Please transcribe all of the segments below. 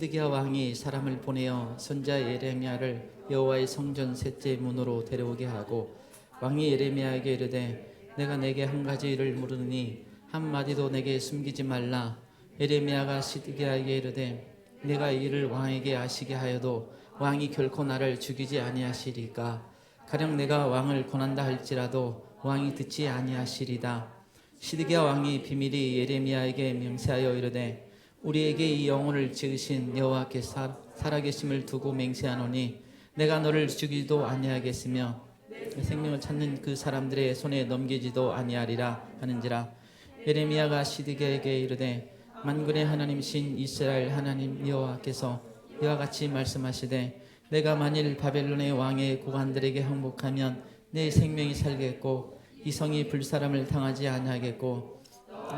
시드기야 왕이 사람을 보내어 선자 예레미야를 여호와의 성전 셋째 문으로 데려오게 하고 왕이 예레미야에게 이르되 내가 내게 한 가지 일을 물으니 한 마디도 내게 숨기지 말라. 예레미야가 시드기야에게 이르되 내가 이 일을 왕에게 아시게 하여도 왕이 결코 나를 죽이지 아니하시리까. 가령 내가 왕을 권한다 할지라도 왕이 듣지 아니하시리다. 시드기야 왕이 비밀이 예레미야에게 맹세하여 이르되 우리에게 이 영혼을 지으신 여호와께 살아계심을 두고 맹세하노니 내가 너를 죽이지도 아니하겠으며 생명을 찾는 그 사람들의 손에 넘기지도 아니하리라 하는지라. 예레미야가 시드기야에게 이르되 만군의 하나님이신 이스라엘 하나님 여호와께서 이와 같이 말씀하시되 내가 만일 바벨론의 왕의 고관들에게 항복하면 내 생명이 살겠고 이 성이 불사람을 당하지 아니하겠고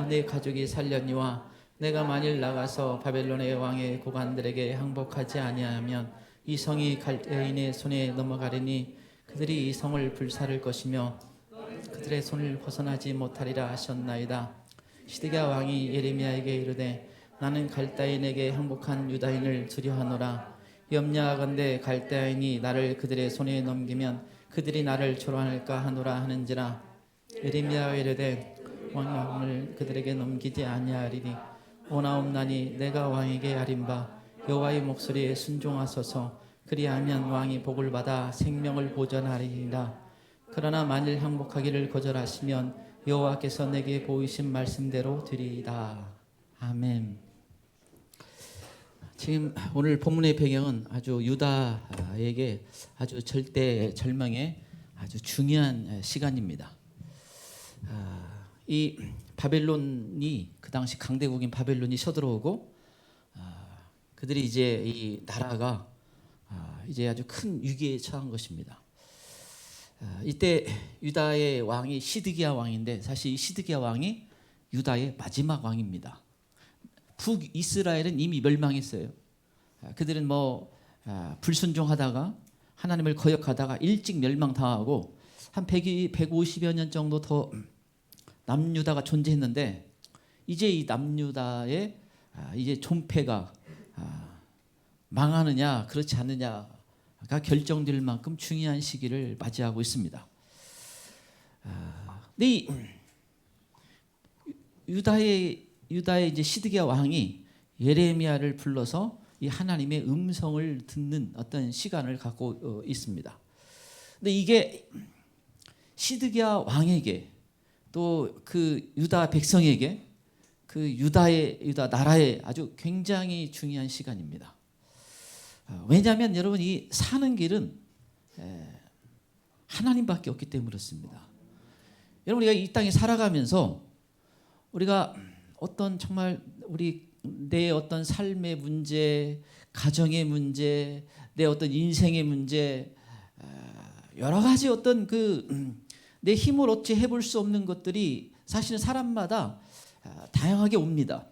내 가족이 살려니와 내가 만일 나가서 바벨론의 왕의 고관들에게 항복하지 아니하면 이 성이 갈대인의 손에 넘어가리니 그들이 이 성을 불사를 것이며 그들의 손을 벗어나지 못하리라 하셨나이다. 시드기야 왕이 예레미야에게 이르되 나는 갈대인에게 항복한 유다인을 두려워하노라. 염려하건대 갈대인이 나를 그들의 손에 넘기면 그들이 나를 조롱할까 하노라 하는지라. 예레미야가 이르되 왕을 그들에게 넘기지 아니하리니 오나옵나니 내가 왕에게 아린바 여호와의 목소리에 순종하소서. 그리하면 왕이 복을 받아 생명을 보전하리라. 그러나 만일 항복하기를 거절하시면 여호와께서 내게 보이신 말씀대로 드리이다. 아멘. 지금 오늘 본문의 배경은 아주 유다에게 아주 절대 절망의 아주 중요한 시간입니다. 이 바벨론이 그 당시 강대국인 바벨론이 쳐들어오고 그들이 이제 이 나라가 이제 아주 큰 위기에 처한 것입니다. 이때 유다의 왕이 시드기야 왕인데 사실 이 시드기야 왕이 유다의 마지막 왕입니다. 북이스라엘은 이미 멸망했어요. 그들은 불순종하다가 하나님을 거역하다가 일찍 멸망당하고 한 150여 년 정도 더 남유다가 존재했는데 이제 이 남유다의 이제 존폐가 망하느냐 그렇지 않느냐가 결정될 만큼 중요한 시기를 맞이하고 있습니다. 근데 이 유다의 이제 시드기야 왕이 예레미야를 불러서 이 하나님의 음성을 듣는 어떤 시간을 갖고 있습니다. 근데 이게 시드기야 왕에게 또 그 유다 백성에게 그 유다 나라의 아주 굉장히 중요한 시간입니다. 왜냐하면 여러분 이 사는 길은 하나님밖에 없기 때문에 그렇습니다. 여러분 우리가 이 땅에 살아가면서 우리가 어떤 정말 내 어떤 삶의 문제, 가정의 문제, 내 어떤 인생의 문제, 여러 가지 어떤 내 힘을 어찌 해볼 수 없는 것들이 사실은 사람마다 다양하게 옵니다.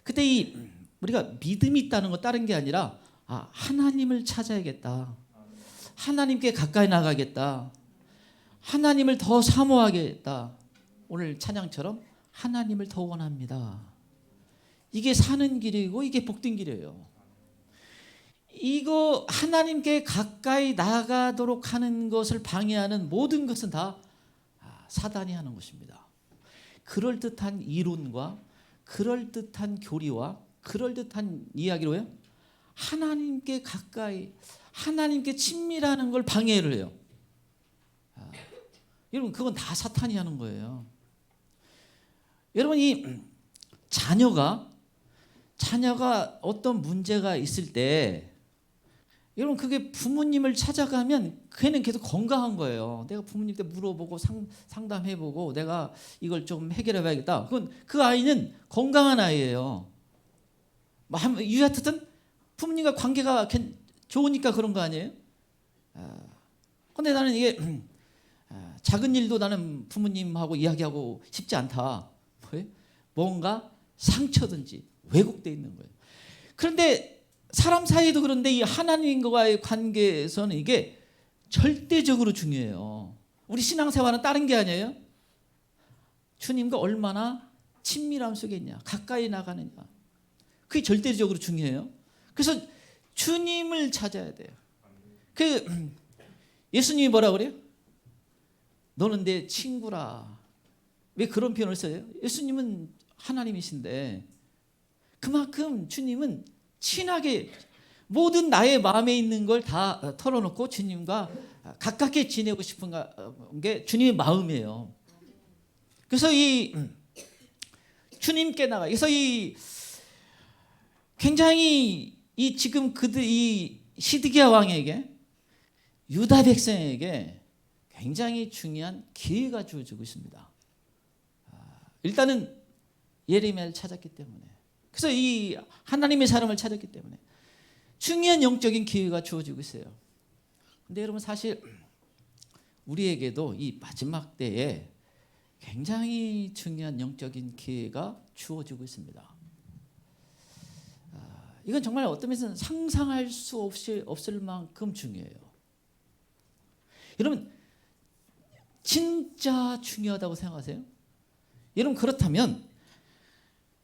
그때 우리가 믿음이 있다는 건 다른 게 아니라 하나님을 찾아야겠다. 하나님께 가까이 나가겠다. 하나님을 더 사모하겠다. 오늘 찬양처럼 하나님을 더 원합니다. 이게 사는 길이고 이게 복된 길이에요. 이거 하나님께 가까이 나가도록 하는 것을 방해하는 모든 것은 다 사단이 하는 것입니다. 그럴듯한 이론과 그럴듯한 교리와 그럴듯한 이야기로요 하나님께 가까이 하나님께 친밀하는 걸 방해를 해요. 여러분 그건 다 사탄이 하는 거예요. 여러분 이 자녀가 어떤 문제가 있을 때 여러분 그게 부모님을 찾아가면 걔는 계속 건강한 거예요. 내가 부모님한테 물어보고 상담해보고 내가 이걸 좀 해결해봐야겠다. 그건 그 아이는 건강한 아이예요. 여하튼 부모님과 관계가 좋으니까 그런 거 아니에요? 근데 나는 이게 작은 일도 나는 부모님하고 이야기하고 싶지 않다. 뭔가 상처든지 왜곡되어 있는 거예요. 그런데 사람 사이에도 그런데 이 하나님과의 관계에서는 이게 절대적으로 중요해요. 우리 신앙생활은 다른 게 아니에요. 주님과 얼마나 친밀함 속에 있냐, 가까이 나가느냐. 그게 절대적으로 중요해요. 그래서 주님을 찾아야 돼요. 그 예수님이 뭐라 그래요? 너는 내 친구라. 왜 그런 표현을 써요? 예수님은 하나님이신데 그만큼 주님은 친하게 모든 나의 마음에 있는 걸 다 털어놓고 주님과 가깝게 지내고 싶은 게 주님의 마음이에요. 그래서 이 주님께 나가. 그래서 이 굉장히 이 지금 그들 이 시드기야 왕에게 유다 백성에게 굉장히 중요한 기회가 주어지고 있습니다. 일단은 예레미야를 찾았기 때문에, 그래서 이 하나님의 사람을 찾았기 때문에 중요한 영적인 기회가 주어지고 있어요. 근데 여러분 사실 우리에게도 이 마지막 때에 굉장히 중요한 영적인 기회가 주어지고 있습니다. 이건 정말 어떤 면에서는 상상할 수 없을 만큼 중요해요. 여러분 진짜 중요하다고 생각하세요? 여러분 그렇다면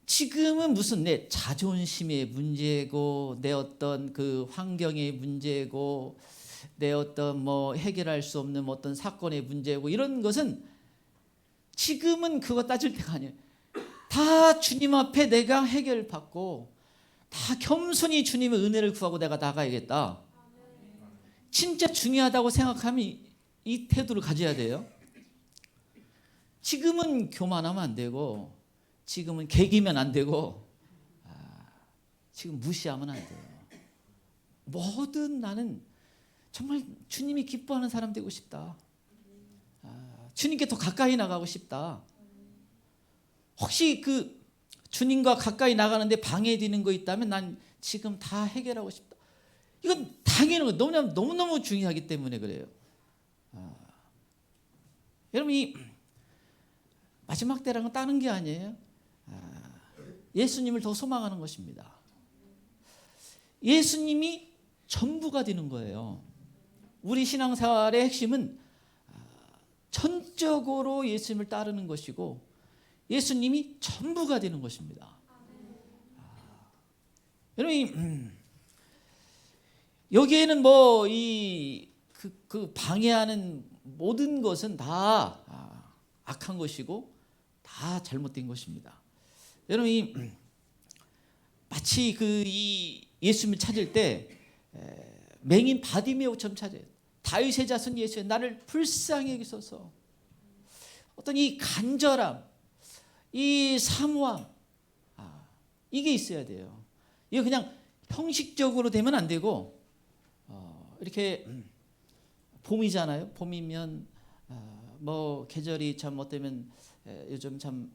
지금은 무슨 내 자존심의 문제고 내 어떤 그 환경의 문제고 내 어떤 뭐 해결할 수 없는 어떤 사건의 문제고 이런 것은 지금은 그거 따질 때가 아니에요. 다 주님 앞에 내가 해결받고 다 겸손히 주님의 은혜를 구하고 내가 나가야겠다. 진짜 중요하다고 생각하면 이 태도를 가져야 돼요. 지금은 교만하면 안 되고 지금은 개기면 안 되고 지금 무시하면 안 돼요. 뭐든 나는 정말 주님이 기뻐하는 사람 되고 싶다. 주님께 더 가까이 나가고 싶다. 혹시 그 주님과 가까이 나가는데 방해되는 거 있다면 난 지금 다 해결하고 싶다. 이건 당연한 거 너무너무 중요하기 때문에 그래요. 여러분 이 마지막 때라는 건 다른 게 아니에요. 예수님을 더 소망하는 것입니다. 예수님이 전부가 되는 거예요. 우리 신앙생활의 핵심은 전적으로 예수님을 따르는 것이고 예수님이 전부가 되는 것입니다. 여러분 여기에는 뭐 이 그 방해하는 모든 것은 다 악한 것이고 다 잘못된 것입니다. 여러분 마치 그 이 예수님을 찾을 때 맹인 바디메오처럼 찾아요. 다윗의 자손 예수여 나를 불쌍히 여기소서. 어떤 이 간절함, 이 사모함, 이게 있어야 돼요. 이거 그냥 형식적으로 되면 안 되고 이렇게 봄이잖아요. 봄이면 뭐 계절이 참 어때면 요즘 참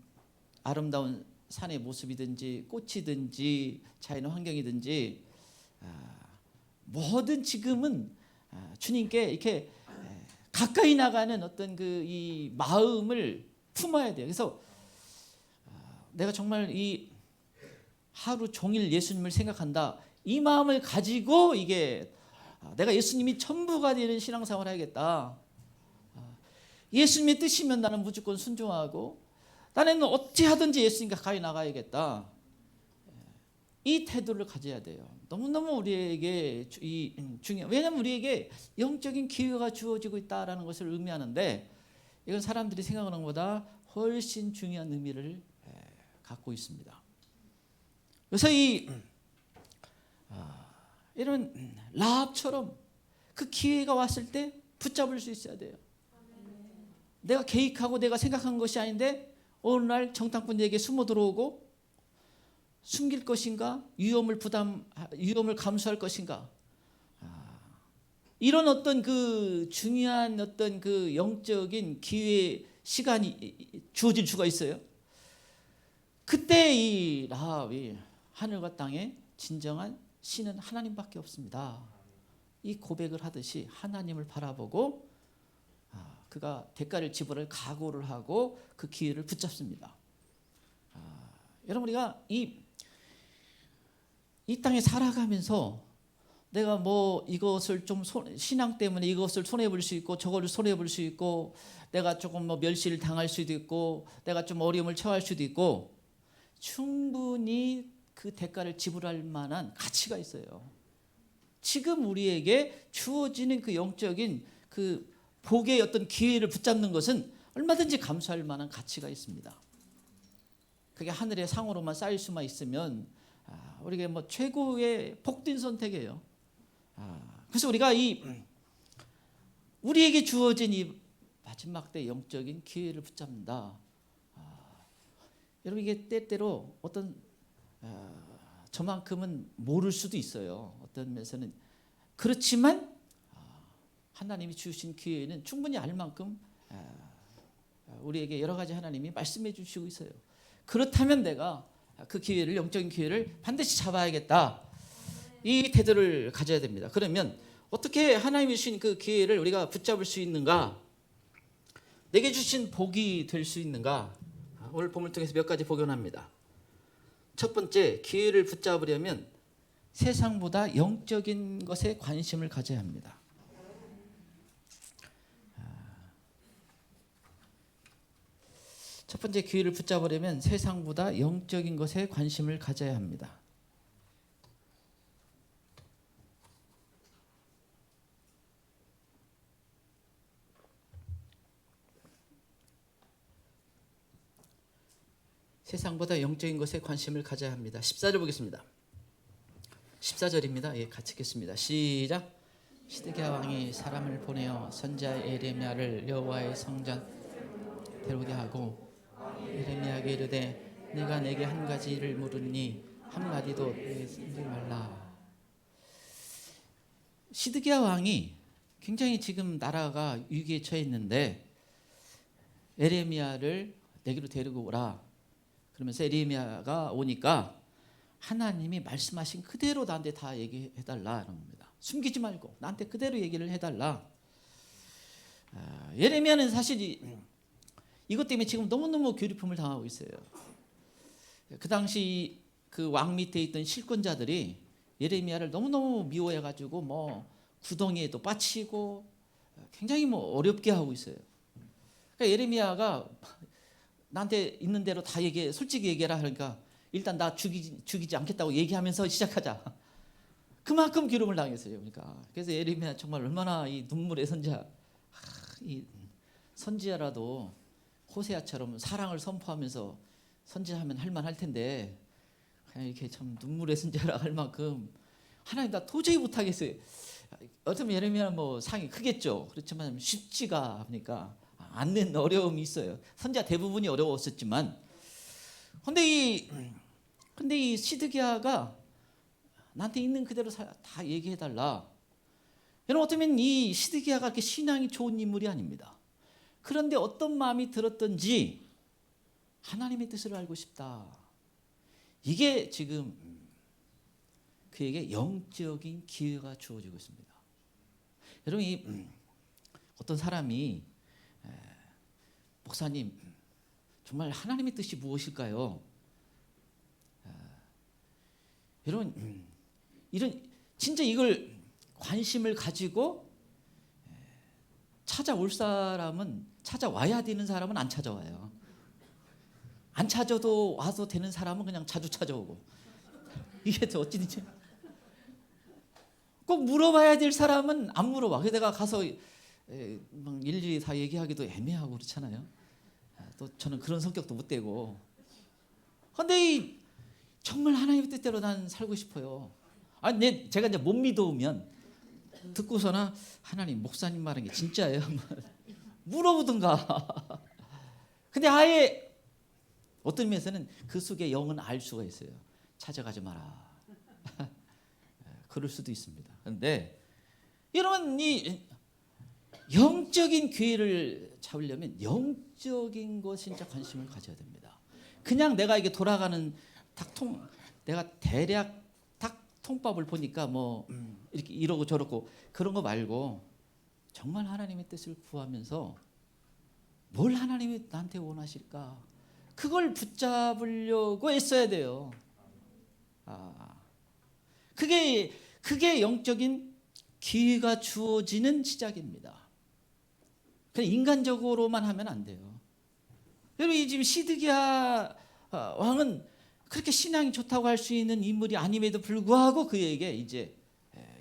아름다운 산의 모습이든지 꽃이든지 자연 환경이든지 뭐든 지금은 주님께 이렇게 가까이 나가는 어떤 그 이 마음을 품어야 돼요. 그래서 내가 정말 이 하루 종일 예수님을 생각한다. 이 마음을 가지고 이게 내가 예수님이 전부가 되는 신앙생활을 해야겠다. 예수님의 뜻이면 나는 무조건 순종하고 나는 어찌하든지 예수님과 가까이 나가야겠다. 이 태도를 가져야 돼요. 너무너무 우리에게 왜냐하면 우리에게 영적인 기회가 주어지고 있다는 것을 의미하는데 이건 사람들이 생각하는 것보다 훨씬 중요한 의미를 갖고 있습니다. 그래서 이런 라합처럼 그 기회가 왔을 때 붙잡을 수 있어야 돼요. 내가 계획하고 내가 생각한 것이 아닌데 어느 날 정탐꾼에게 숨어 들어오고 숨길 것인가? 위험을 감수할 것인가? 이런 어떤 그 중요한 어떤 그 영적인 기회 시간이 주어질 수가 있어요. 그때 이 라합이 하늘과 땅에 진정한 신은 하나님밖에 없습니다. 이 고백을 하듯이 하나님을 바라보고 그가 대가를 지불할 각오를 하고 그 기회를 붙잡습니다. 여러분 우리가 이 땅에 살아가면서 내가 뭐 이것을 좀 신앙 때문에 이것을 손해볼 수 있고 저거를 손해볼 수 있고 내가 조금 뭐 멸시를 당할 수도 있고 내가 좀 어려움을 처할 수도 있고 충분히 그 대가를 지불할 만한 가치가 있어요. 지금 우리에게 주어지는 그 영적인 그 복의 어떤 기회를 붙잡는 것은 얼마든지 감수할 만한 가치가 있습니다. 그게 하늘의 상으로만 쌓일 수만 있으면 우리가 뭐 최고의 복된 선택이에요. 그래서 우리가 우리에게 주어진 이 마지막 때 영적인 기회를 붙잡는다. 여러분 이게 때때로 어떤 저만큼은 모를 수도 있어요. 어떤 면에서는 그렇지만 하나님이 주신 기회는 충분히 알 만큼 우리에게 여러 가지 하나님이 말씀해 주시고 있어요. 그렇다면 내가 그 기회를 영적인 기회를 반드시 잡아야겠다. 이 태도를 가져야 됩니다. 그러면 어떻게 하나님이 주신 그 기회를 우리가 붙잡을 수 있는가? 내게 주신 복이 될 수 있는가? 오늘 본문을 통해서 몇 가지 복용합니다. 첫 번째, 기회를 붙잡으려면 세상보다 영적인 것에 관심을 가져야 합니다. 첫 번째, 기회를 붙잡으려면 세상보다 영적인 것에 관심을 가져야 합니다. 세상보다 영적인 것에 관심을 가져야 합니다. 14절 보겠습니다. 14절입니다. 예, 같이 읽겠습니다. 시작. 시드기야 왕이 사람을 보내어 선지자 예레미야를 여호와의 성전 데려오게 하고 예레미야에게 이르되 내가 내게 한 가지를 물으니 한마디도 쓰지 말라. 시드기야 왕이 굉장히 지금 나라가 위기에 처해 있는데 예레미야를 내게로 데리고 오라. 그러면서 예레미야가 오니까 하나님이 말씀하신 그대로 나한테 다 얘기해달라 이런 겁니다. 숨기지 말고 나한테 그대로 얘기를 해달라. 예레미야는 사실 이것 때문에 지금 너무너무 괴롭힘을 당하고 있어요. 그 당시 그 왕 밑에 있던 실권자들이 예레미야를 너무너무 미워해가지고 뭐 구덩이에도 빠치고 굉장히 뭐 어렵게 하고 있어요. 그러니까 예레미야가 나한테 있는 대로 다 솔직히 얘기해라. 그러니까 일단 나 죽이지 않겠다고 얘기하면서 시작하자. 그만큼 괴로움을 당했어요. 그러니까 그래서 예레미야 정말 얼마나 이 눈물의 선지자, 이 선지자라도 호세아처럼 사랑을 선포하면서 선지하면 할만할 텐데 그냥 이렇게 참 눈물의 선지자라 할 만큼 하나님 나 도저히 못하겠어요. 어쩌면 예레미야는 뭐 상이 크겠죠. 그렇지만 쉽지가 않으니까 않는 어려움이 있어요. 선지자 대부분이 어려웠었지만, 근데 이 시드기야가 나한테 있는 그대로 다 얘기해달라. 여러분 어쩌면 이 시드기야가 그렇게 신앙이 좋은 인물이 아닙니다. 그런데 어떤 마음이 들었던지 하나님의 뜻을 알고 싶다. 이게 지금 그에게 영적인 기회가 주어지고 있습니다. 여러분 이 어떤 사람이 목사님 정말 하나님의 뜻이 무엇일까요? 여러분 진짜 이걸 관심을 가지고 찾아올 사람은 찾아와야 되는 사람은 안 찾아와요. 안 찾아도 와도 되는 사람은 그냥 자주 찾아오고 이게 또 어찌든지 꼭 물어봐야 될 사람은 안 물어봐. 그래서 내가 가서 막 일일이 다 얘기하기도 애매하고 그렇잖아요. 또 저는 그런 성격도 못 되고. 근데 정말 하나님의 뜻대로 난 살고 싶어요. 제가 이제 못 믿어오면 듣고서나 하나님 목사님 말한 게 진짜예요? 물어보든가. 근데 아예 어떤 면에서는 그 속에 영은 알 수가 있어요. 찾아가지 마라. 그럴 수도 있습니다. 그런데 여러분 이 영적인 기회를 잡으려면 영적인 것에 진짜 관심을 가져야 됩니다. 그냥 내가 이게 돌아가는 내가 대략 딱 통밥을 보니까 뭐 이렇게 이러고 저러고 그런 거 말고 정말 하나님의 뜻을 구하면서 뭘 하나님이 나한테 원하실까? 그걸 붙잡으려고 애써야 돼요. 그게 영적인 기회가 주어지는 시작입니다. 그냥 인간적으로만 하면 안 돼요. 여러분 지금 시드기야 왕은 그렇게 신앙이 좋다고 할 수 있는 인물이 아님에도 불구하고 그에게 이제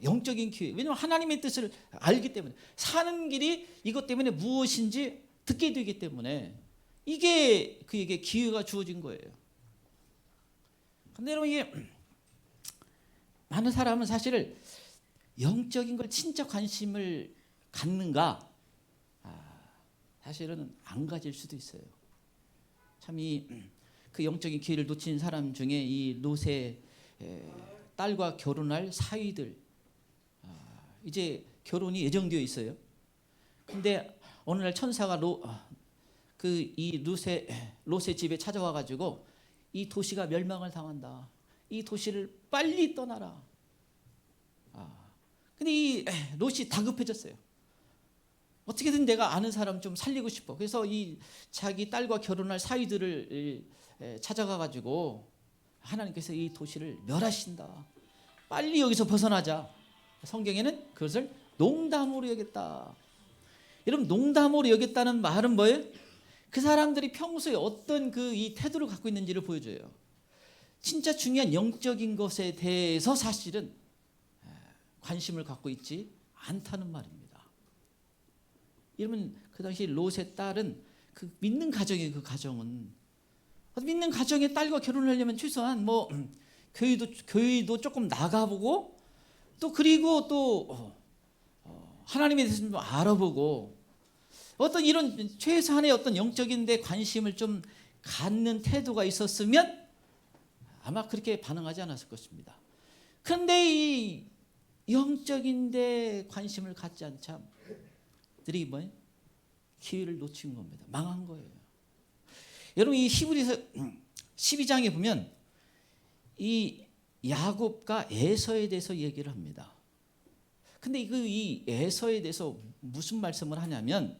영적인 기회, 왜냐하면 하나님의 뜻을 알기 때문에, 사는 길이 이것 때문에 무엇인지 듣게 되기 때문에 이게 그에게 기회가 주어진 거예요. 근데 여러분, 이게 많은 사람은 사실 영적인 걸 진짜 관심을 갖는가, 사실은 안 가질 수도 있어요. 참 그 영적인 기회를 놓친 사람 중에 이 롯의 딸과 결혼할 사위들, 이제 결혼이 예정되어 있어요. 근데 어느 날 천사가 이 롯의 집에 찾아와 가지고 이 도시가 멸망을 당한다. 이 도시를 빨리 떠나라. 근데 이 롯이 다급해졌어요. 어떻게든 내가 아는 사람 좀 살리고 싶어. 그래서 이 자기 딸과 결혼할 사위들을 찾아가 가지고 하나님께서 이 도시를 멸하신다. 빨리 여기서 벗어나자. 성경에는 그것을 농담으로 여겼다. 여러분, 농담으로 여겼다는 말은 뭐예요? 그 사람들이 평소에 어떤 이 태도를 갖고 있는지를 보여줘요. 진짜 중요한 영적인 것에 대해서 사실은 관심을 갖고 있지 않다는 말입니다. 여러분, 그 당시 롯의 딸은 그 믿는 가정의 그 가정은, 믿는 가정의 딸과 결혼하려면 최소한 뭐 교회도 조금 나가보고, 또 그리고 또 하나님에 대해서 좀 알아보고, 어떤 이런 최소한의 어떤 영적인 데 관심을 좀 갖는 태도가 있었으면 아마 그렇게 반응하지 않았을 것입니다. 그런데 이 영적인 데 관심을 갖지 않참 들이 뭐예요? 기회를 놓친 겁니다. 망한 거예요. 여러분, 이 히브리서 12장에 보면 이 야곱과 에서에 대해서 얘기를 합니다. 근데 이 에서에 대해서 무슨 말씀을 하냐면,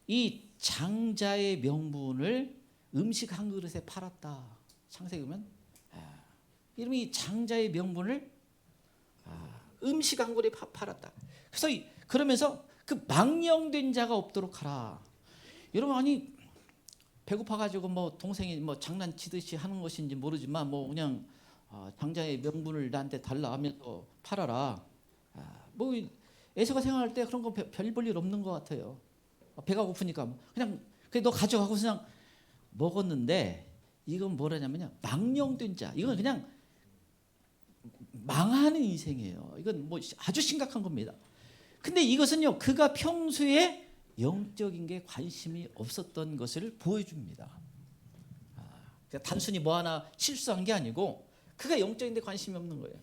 이 장자의 명분을 음식 한 그릇에 팔았다. 창세기 보면, 여러분, 이 장자의 명분을 음식 한 그릇에 팔았다. 그래서 그러면서 그 망령된 자가 없도록 하라. 여러분, 아니 배고파가지고 뭐 동생이 뭐 장난치듯이 하는 것인지 모르지만 뭐 그냥 장자의 명분을 나한테 달라 하면서 팔아라. 뭐 에서가 생각할 때 그런 거 별 볼 일 없는 것 같아요. 배가 고프니까 그냥 너 가져가고 그냥 먹었는데, 이건 뭐라냐면요, 망령된 자. 이건 그냥 망하는 인생이에요. 이건 뭐 아주 심각한 겁니다. 근데 이것은요, 그가 평소에 영적인 게 관심이 없었던 것을 보여줍니다. 그러니까 단순히 뭐 하나 실수한 게 아니고 그가 영적인 데 관심이 없는 거예요.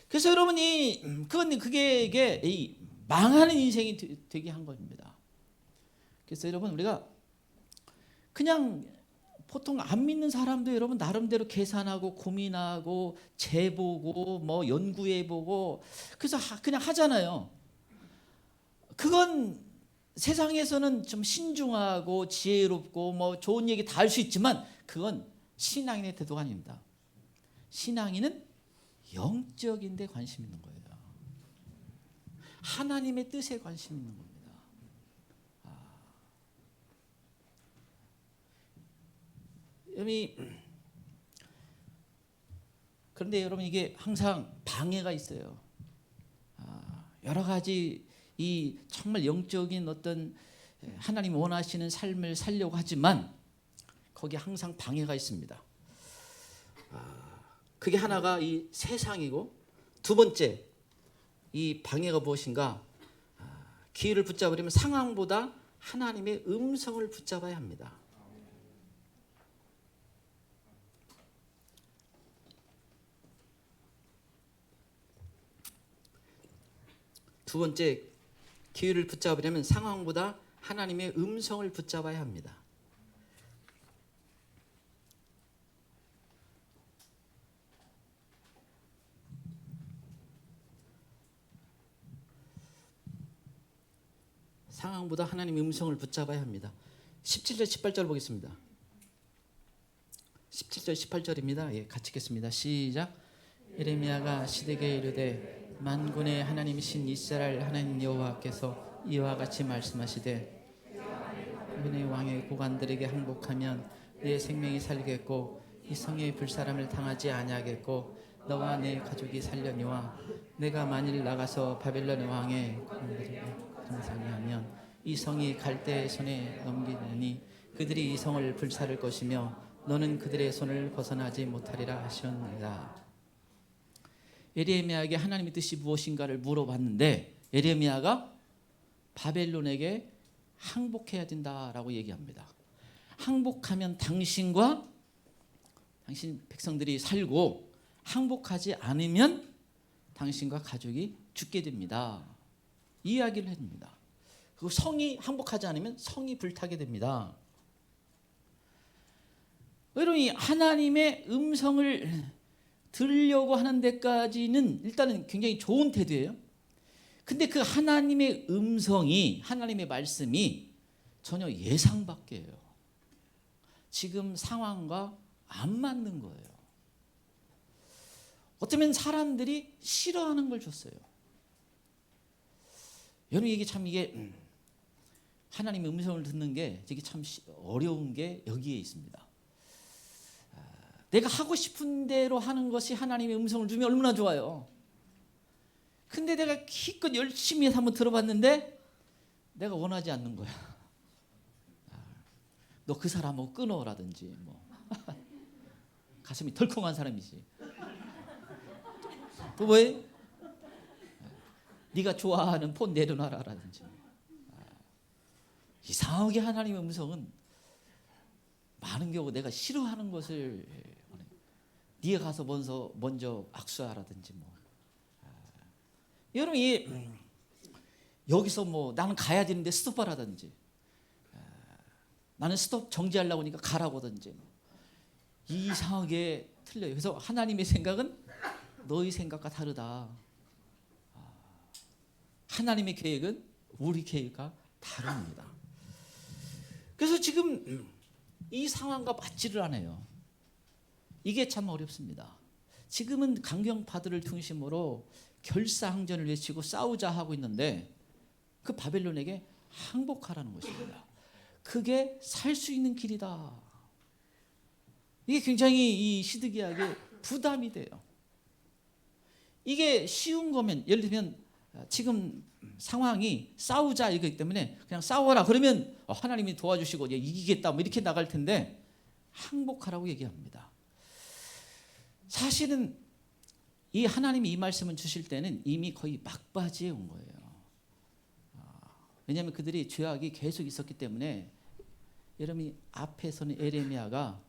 그래서 여러분이 그게 이 망하는 인생이 되게 한 겁니다. 그래서 여러분, 우리가 그냥 보통 안 믿는 사람도 여러분 나름대로 계산하고 고민하고 재보고 뭐 연구해보고 그래서 그냥 하잖아요. 그건 세상에서는 좀 신중하고 지혜롭고 뭐 좋은 얘기 다 할 수 있지만 그건 신앙인의 태도가 아닙니다. 신앙인은 영적인 데 관심 있는 거예요. 하나님의 뜻에 관심 있는 겁니다. 그런데 여러분, 이게 항상 방해가 있어요. 여러 가지 이 정말 영적인 어떤 하나님 원하시는 삶을 살려고 하지만 거기에 항상 방해가 있습니다. 그게 하나가 이 세상이고, 두 번째 이 방해가 무엇인가? 기회를 붙잡으려면 상황보다 하나님의 음성을 붙잡아야 합니다. 두 번째, 기회를 붙잡으려면 상황보다 하나님의 음성을 붙잡아야 합니다. 상황보다 하나님의 음성을 붙잡아야 합니다. 17절 18절 보겠습니다. 17절 18절입니다. 예, 같이 읽겠습니다. 시작. 예레미야가 시드기야에 이르되 만군의 하나님이신 이스라엘 하나님 여호와께서 이와 같이 말씀하시되 이번에 왕의 고관들에게 항복하면 내 생명이 살겠고 이 성의 불사람을 당하지 아니하겠고 너와 내 가족이 살려니와 내가 만일 나가서 바벨론 왕의 강살이 하면 이 성이 갈대의 손에 넘기느니 그들이 이 성을 불사를 것이며 너는 그들의 손을 벗어나지 못하리라 하셨느니라. 예레미야에게 하나님의 뜻이 무엇인가를 물어봤는데 예레미야가 바벨론에게 항복해야 된다라고 얘기합니다. 항복하면 당신과 당신 백성들이 살고 항복하지 않으면 당신과 가족이 죽게 됩니다. 이 이야기를 합니다. 그리고 성이 항복하지 않으면 성이 불타게 됩니다. 여러분이 하나님의 음성을 들으려고 하는 데까지는 일단은 굉장히 좋은 태도예요. 근데 그 하나님의 음성이 하나님의 말씀이 전혀 예상 밖이에요. 지금 상황과 안 맞는 거예요. 어쩌면 사람들이 싫어하는 걸 줬어요. 여러분 이게 하나님의 음성을 듣는 게 되게 참 어려운 게 여기에 있습니다. 내가 하고 싶은 대로 하는 것이 하나님의 음성을 주면 얼마나 좋아요. 근데 내가 기껏 열심히 해서 한번 들어봤는데 내가 원하지 않는 거야. 너 그 사람하고 끊어라든지 뭐 가슴이 덜컹한 사람이지. 또 뭐해? 네가 좋아하는 폰 내려놔라라든지. 이상하게 하나님의 음성은 많은 경우 내가 싫어하는 것을 네가 가서 먼저 악수하라든지 뭐. 여러분 여기서 뭐 나는 가야 되는데 스톱하라든지 나는 스톱 정지하려고 하니까 가라고든지 이상하게 틀려요. 그래서 하나님의 생각은 너희 생각과 다르다. 하나님의 계획은 우리 계획과 다릅니다. 그래서 지금 이 상황과 맞지를 않아요. 이게 참 어렵습니다. 지금은 강경파들을 중심으로 결사항전을 외치고 싸우자 하고 있는데 그 바벨론에게 항복하라는 것입니다. 그게 살 수 있는 길이다. 이게 굉장히 이 시드기야에게 부담이 돼요. 이게 쉬운 거면 예를 들면 지금 상황이 싸우자 이거기 때문에 그냥 싸워라 그러면 하나님이 도와주시고 이기겠다 뭐 이렇게 나갈 텐데 항복하라고 얘기합니다. 사실은 이 하나님이 이 말씀을 주실 때는 이미 거의 막바지에 온 거예요. 왜냐하면 그들이 죄악이 계속 있었기 때문에 여러분이 앞에서는 예레미야가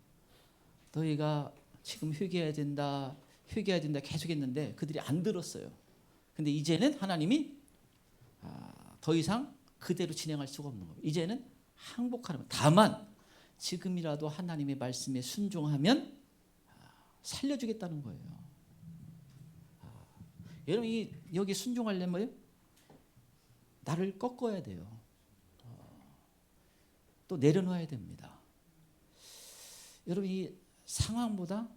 너희가 지금 회개해야 된다 계속 했는데 그들이 안 들었어요. 근데 이제는 하나님이 더 이상 그대로 진행할 수가 없는 거예요. 이제는 항복하는 거예요. 다만 지금이라도 하나님의 말씀에 순종하면 살려주겠다는 거예요. 여러분 여기 순종하려면 뭐예요? 나를 꺾어야 돼요. 또 내려놓아야 됩니다. 여러분 이 상황보다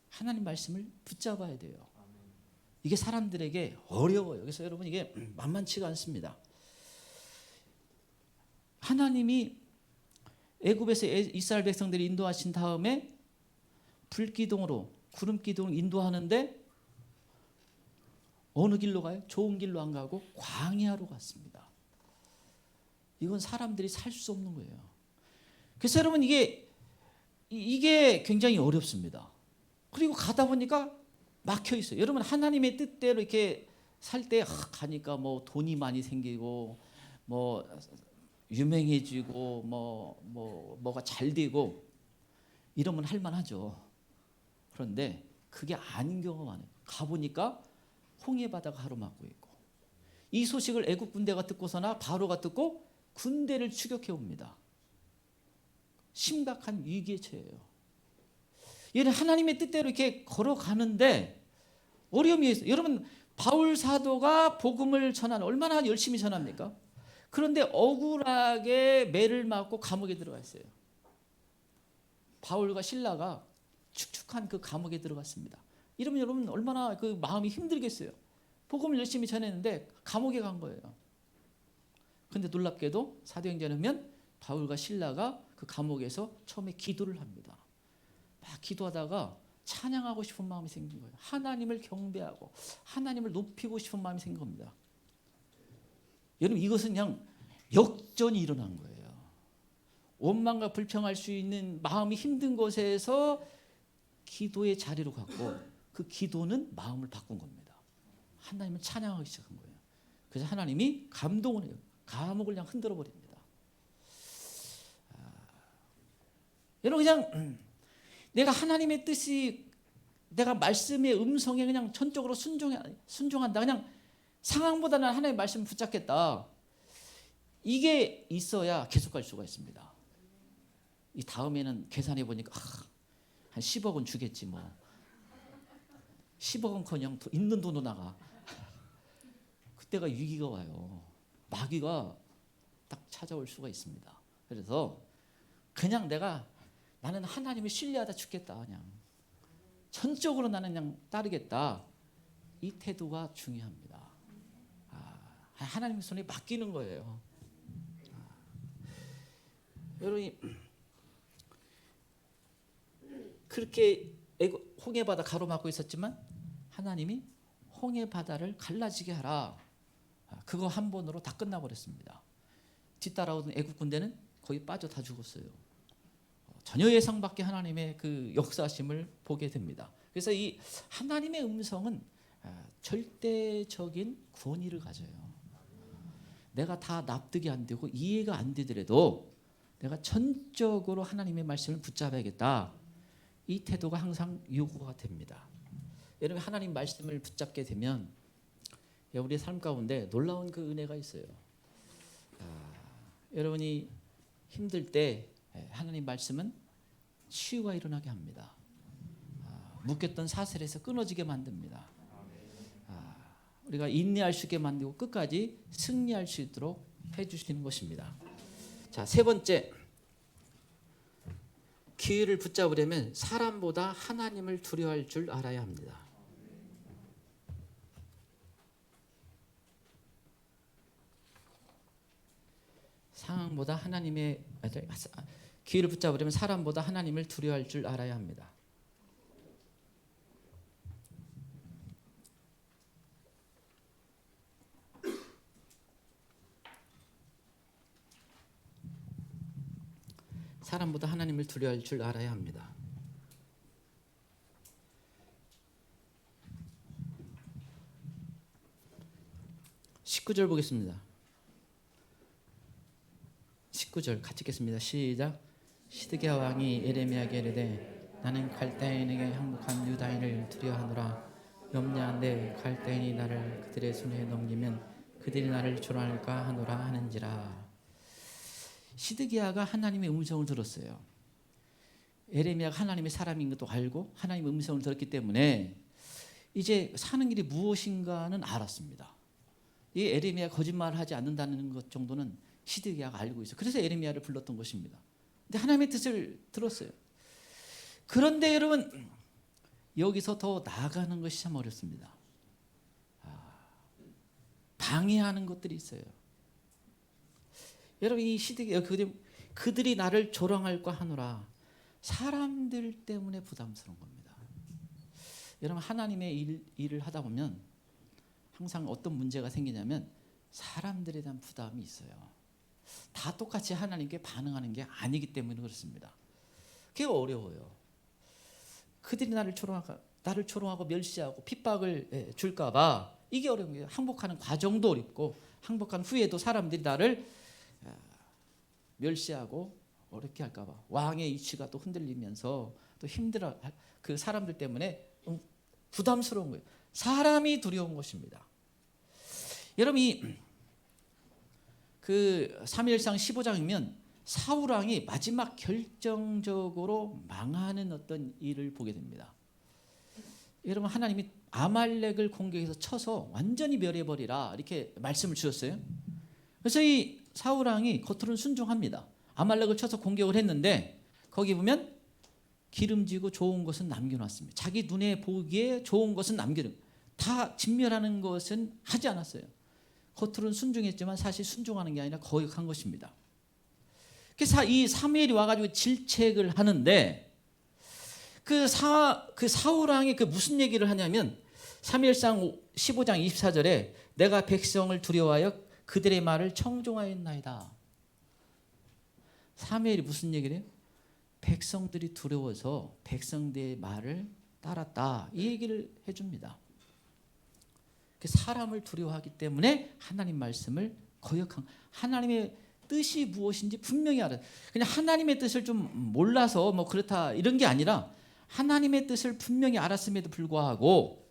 하나님 말씀을 붙잡아야 돼요. 이게 사람들에게 어려워요. 그래서 여러분 이게 만만치가 않습니다. 하나님이 애굽에서 이스라엘 백성들이 인도하신 다음에 불기둥으로 구름기둥을 인도하는데 어느 길로 가요? 좋은 길로 안 가고 광야로 갔습니다. 이건 사람들이 살 수 없는 거예요. 그래서 여러분 이게 굉장히 어렵습니다. 그리고 가다 보니까 막혀 있어요. 여러분 하나님의 뜻대로 이렇게 살 때 가니까 뭐 돈이 많이 생기고 뭐 유명해지고 뭐가 잘 되고 이러면 할 만하죠. 그런데 그게 아닌 경우가 많아요. 가 보니까 홍해 바다가 가로막고 있고 이 소식을 애국 군대가 듣고서나 바로가 듣고 군대를 추격해 옵니다. 심각한 위기에 처해요. 얘는 하나님의 뜻대로 이렇게 걸어가는데 어려움이 있어요. 여러분 바울 사도가 복음을 얼마나 열심히 전합니까? 그런데 억울하게 매를 맞고 감옥에 들어가 있어요. 바울과 실라가 축축한 그 감옥에 들어갔습니다. 이러면 여러분 얼마나 그 마음이 힘들겠어요. 복음을 열심히 전했는데 감옥에 간 거예요. 그런데 놀랍게도 사도행전에 보면 바울과 실라가 그 감옥에서 처음에 기도를 합니다. 막 기도하다가 찬양하고 싶은 마음이 생긴 거예요. 하나님을 경배하고 하나님을 높이고 싶은 마음이 생긴 겁니다. 여러분 이것은 그냥 역전이 일어난 거예요. 원망과 불평할 수 있는 마음이 힘든 곳에서 기도의 자리로 갔고 그 기도는 마음을 바꾼 겁니다. 하나님을 찬양하기 시작한 거예요. 그래서 하나님이 감동을 해요. 감옥을 그냥 흔들어 버립니다. 여러분 그냥 내가 하나님의 뜻이 내가 말씀의 음성에 그냥 전적으로 순종한다. 그냥 상황보다는 하나님의 말씀을 붙잡겠다. 이게 있어야 계속 갈 수가 있습니다. 이 다음에는 계산해 보니까 한 10억은 주겠지 뭐. 10억은커녕 있는 돈도 나가. 그때가 위기가 와요. 마귀가 딱 찾아올 수가 있습니다. 그래서 그냥 나는 하나님을 신뢰하다 죽겠다. 그냥 전적으로 나는 그냥 따르겠다. 이 태도가 중요합니다. 하나님의 손에 맡기는 거예요. 여러분이 그렇게 홍해 바다 가로막고 있었지만 하나님이 홍해 바다를 갈라지게 하라. 그거 한 번으로 다 끝나버렸습니다. 뒤따라오던 애국 군대는 거의 빠져 다 죽었어요. 전혀 예상 밖의 하나님의 그 역사심을 보게 됩니다. 그래서 이 하나님의 음성은 절대적인 권위를 가져요. 내가 다 납득이 안 되고 이해가 안 되더라도 내가 전적으로 하나님의 말씀을 붙잡아야겠다. 이 태도가 항상 요구가 됩니다. 여러분 하나님 말씀을 붙잡게 되면 우리의 삶 가운데 놀라운 그 은혜가 있어요. 여러분이 힘들 때 하나님 말씀은 치유가 일어나게 합니다. 묶였던 사슬에서 끊어지게 만듭니다. 우리가 인내할 수 있게 만들고 끝까지 승리할 수 있도록 해주시는 것입니다. 자, 세 번째, 기회를 붙잡으려면 사람보다 하나님을 두려워할 줄 알아야 합니다. 상황보다 기회를 붙잡으려면 사람보다 하나님을 두려워할 줄 알아야 합니다. 사람보다 하나님을 두려워할 줄 알아야 합니다. 19절 보겠습니다. 19절 같이 읽겠습니다. 시작. 시드기야 왕이 예레미야에게 이르되 나는 갈대인에게 항복한 유다인을 두려워하노라. 염려한데 갈대인이 나를 그들의 손에 넘기면 그들이 나를 조롱할까 하노라 하는지라. 시드기야가 하나님의 음성을 들었어요. 예레미야가 하나님의 사람인 것도 알고 하나님의 음성을 들었기 때문에 이제 사는 길이 무엇인가는 알았습니다. 이 예레미야가 거짓말을 하지 않는다는 것 정도는 시드기야가 알고 있어요. 그래서 예레미야를 불렀던 것입니다. 근데 하나님의 뜻을 들었어요. 그런데 여러분 여기서 더 나아가는 것이 참 어렵습니다. 방해하는 것들이 있어요. 여러분 이 시드기야 그들이 나를 조롱할까 하노라. 사람들 때문에 부담스러운 겁니다. 여러분 하나님의 일을 하다 보면 항상 어떤 문제가 생기냐면 사람들에 대한 부담이 있어요. 다 똑같이 하나님께 반응하는 게 아니기 때문에 그렇습니다. 그게 어려워요. 그들이 나를 조롱하고 멸시하고 핍박을 줄까 봐 이게 어려운 거예요. 항복하는 과정도 어렵고 항복한 후에도 사람들이 나를 멸시하고 어렵게 할까 봐 왕의 이치가 또 흔들리면서 또 힘들어 그 사람들 때문에 부담스러운 거예요. 사람이 두려운 것입니다. 여러분 그 사무엘상 15장이면 사울 왕이 마지막 결정적으로 망하는 어떤 일을 보게 됩니다. 여러분 하나님이 아말렉을 공격해서 쳐서 완전히 멸해버리라 이렇게 말씀을 주셨어요. 그래서 이 사울 왕이 겉으로는 순종합니다. 아말렉을 쳐서 공격을 했는데 거기 보면 기름지고 좋은 것은 남겨놨습니다. 자기 눈에 보기에 좋은 것은 다 진멸하는 것은 하지 않았어요. 겉으로는 순종했지만 사실 순종하는 게 아니라 거역한 것입니다. 그래서 이 사무엘이 와가지고 질책을 하는데 그 사울 왕이 그 무슨 얘기를 하냐면 사무엘상 15장 24절에 내가 백성을 두려워하여 그들의 말을 청종하였나이다. 사무엘이 무슨 얘기를 해요? 백성들이 두려워서 백성들의 말을 따랐다. 이 얘기를 해줍니다. 사람을 두려워하기 때문에 하나님 말씀을 거역한, 하나님의 뜻이 무엇인지 분명히 알아요. 그냥 하나님의 뜻을 좀 몰라서 뭐 그렇다 이런 게 아니라 하나님의 뜻을 분명히 알았음에도 불구하고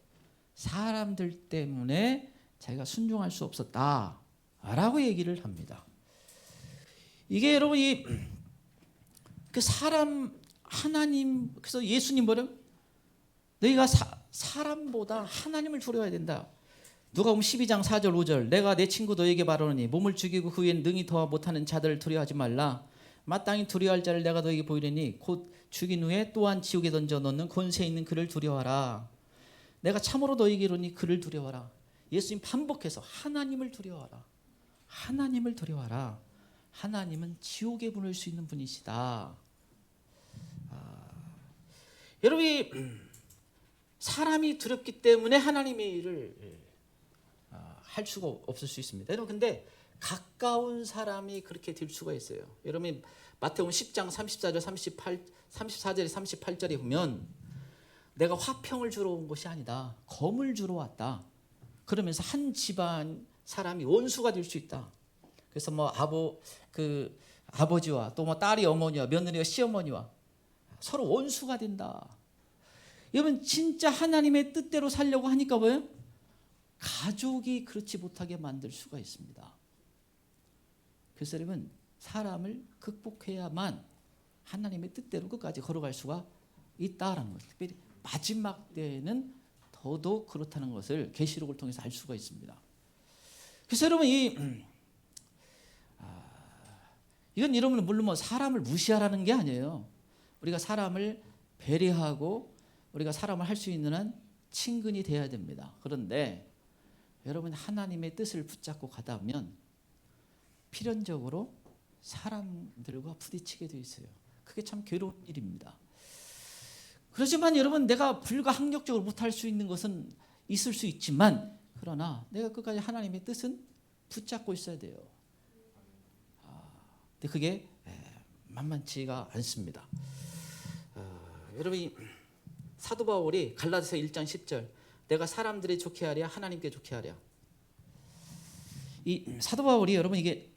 사람들 때문에 자기가 순종할 수 없었다라고 얘기를 합니다. 이게 여러분 그 사람 하나님, 그래서 예수님 뭐래요? 너희가 사람보다 하나님을 두려워해야 된다. 누가복음 12장 4절 5절 내가 내 친구 너에게 말하노니 몸을 죽이고 그 후엔 능히 더 못하는 자들을 두려워하지 말라. 마땅히 두려워할 자를 내가 너에게 보이려니 곧 죽인 후에 또한 지옥에 던져 넣는 권세 있는 그를 두려워하라. 내가 참으로 너에게 이르니 그를 두려워하라. 예수님 반복해서 하나님을 두려워하라. 하나님을 두려워하라. 하나님은 지옥에 보낼 수 있는 분이시다. 여러분이 사람이 두렵기 때문에 하나님의 일을 할 수가 없을 수 있습니다. 여러분 근데 가까운 사람이 그렇게 될 수가 있어요. 여러분 마태복음 10장 34절 34절에 38절에 보면 내가 화평을 주러 온 것이 아니다. 검을 주러 왔다. 그러면서 한 집안 사람이 원수가 될 수 있다. 그래서 뭐 아버지와 또 뭐 딸이 어머니와 며느리가 시어머니와 서로 원수가 된다. 여러분 진짜 하나님의 뜻대로 살려고 하니까 뭐예요? 가족이 그렇지 못하게 만들 수가 있습니다. 그래서 여러분 사람을 극복해야만 하나님의 뜻대로 끝까지 걸어갈 수가 있다라는 것. 특별히 마지막 때에는 더더욱 그렇다는 것을 계시록을 통해서 알 수가 있습니다. 그래서 여러분 이건 여러분은 물론 뭐 사람을 무시하라는 게 아니에요. 우리가 사람을 배려하고 우리가 사람을 할 수 있는 한 친근히 돼야 됩니다. 그런데 여러분 하나님의 뜻을 붙잡고 가다 보면 필연적으로 사람들과 부딪히게 돼 있어요. 그게 참 괴로운 일입니다. 그렇지만 여러분 내가 불가항력적으로 못할 수 있는 것은 있을 수 있지만 그러나 내가 끝까지 하나님의 뜻은 붙잡고 있어야 돼요. 근데 그게 만만치가 않습니다. 여러분 사도 바울이 갈라디아서 1장 10절 내가 사람들이 좋게 하랴 하나님께 좋게 하랴. 이 사도 바울이 여러분 이게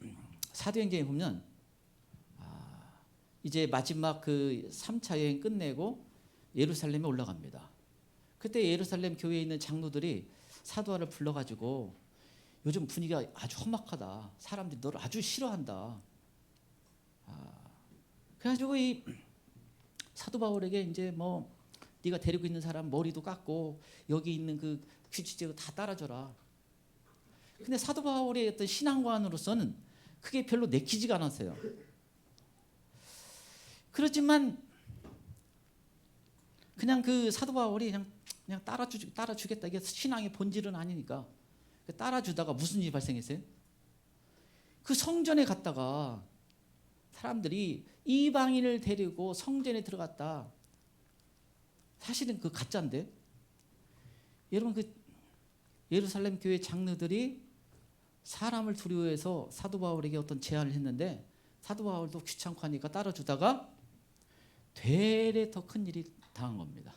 사도행전에 보면 이제 마지막 그 3차 여행 끝내고 예루살렘에 올라갑니다. 그때 예루살렘 교회에 있는 장로들이 사도와를 불러가지고 요즘 분위기가 아주 험악하다. 사람들이 너를 아주 싫어한다. 그래가지고 이 사도 바울에게 이제 뭐 네가 데리고 있는 사람 머리도 깎고 여기 있는 그 규칙대로 다 따라줘라. 근데 사도 바울의 어떤 신앙관으로서는 그게 별로 내키지가 않았어요. 그렇지만 그냥 그 사도 바울이 그냥 따라주겠다. 이게 신앙의 본질은 아니니까 따라주다가 무슨 일이 발생했어요? 그 성전에 갔다가 사람들이 이방인을 데리고 성전에 들어갔다. 사실은 그 가짜인데 여러분 그 예루살렘 교회 장로들이 사람을 두려워해서 사도 바울에게 어떤 제안을 했는데 사도 바울도 귀찮고 하니까 따라주다가 되레 더 큰 일이 당한 겁니다.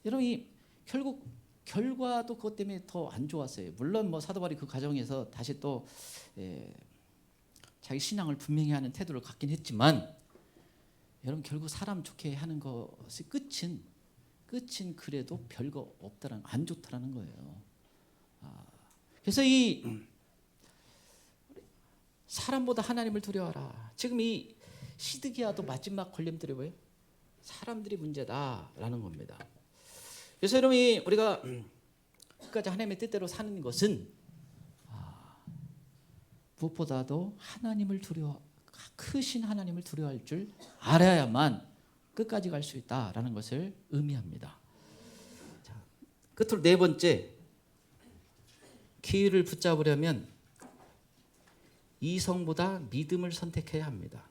여러분 이 결국 결과도 그것 때문에 더 안 좋았어요. 물론 뭐 사도 바울이 그 과정에서 다시 또 자기 신앙을 분명히 하는 태도를 갖긴 했지만 여러분 결국 사람 좋게 하는 것이 끝은 그래도 별거 없다라는 안 좋다라는 거예요. 그래서 이 사람보다 하나님을 두려워하라. 지금 이 시드기야도 마지막 걸림돌이 뭐예요? 사람들이 문제다라는 겁니다. 그래서 여러분 우리가 끝까지 하나님의 뜻대로 사는 것은 무엇보다도 하나님을 크신 하나님을 두려워할 줄 알아야만 끝까지 갈 수 있다라는 것을 의미합니다. 자, 끝으로 네 번째, 기회를 붙잡으려면 이성보다 믿음을 선택해야 합니다.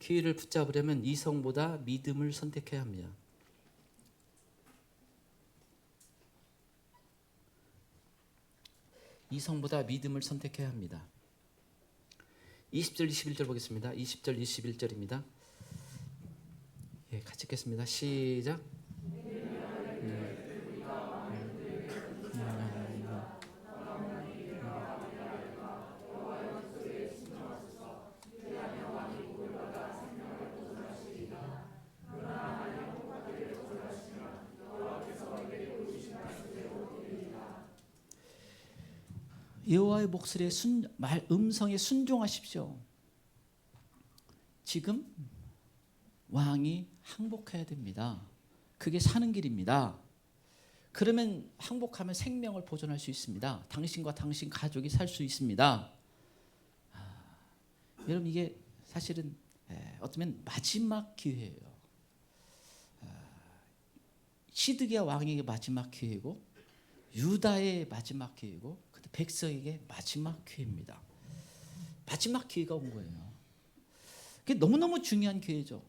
기회를 붙잡으려면 이성보다 믿음을 선택해야 합니다. 이성보다 믿음을 선택해야 합니다. 20절 21절 보겠습니다. 20절 21절입니다. 예, 같이 읽겠습니다. 시작. 여호와의 목소리에 음성에 순종하십시오. 지금 왕이 항복해야 됩니다. 그게 사는 길입니다. 그러면 항복하면 생명을 보존할 수 있습니다. 당신과 당신 가족이 살 수 있습니다. 여러분 이게 사실은 어쩌면 마지막 기회예요. 시드기야 왕에게 마지막 기회고 유다의 마지막 기회고 백성에게 마지막 기회입니다. 마지막 기회가 온 거예요. 그게 너무너무 중요한 기회죠.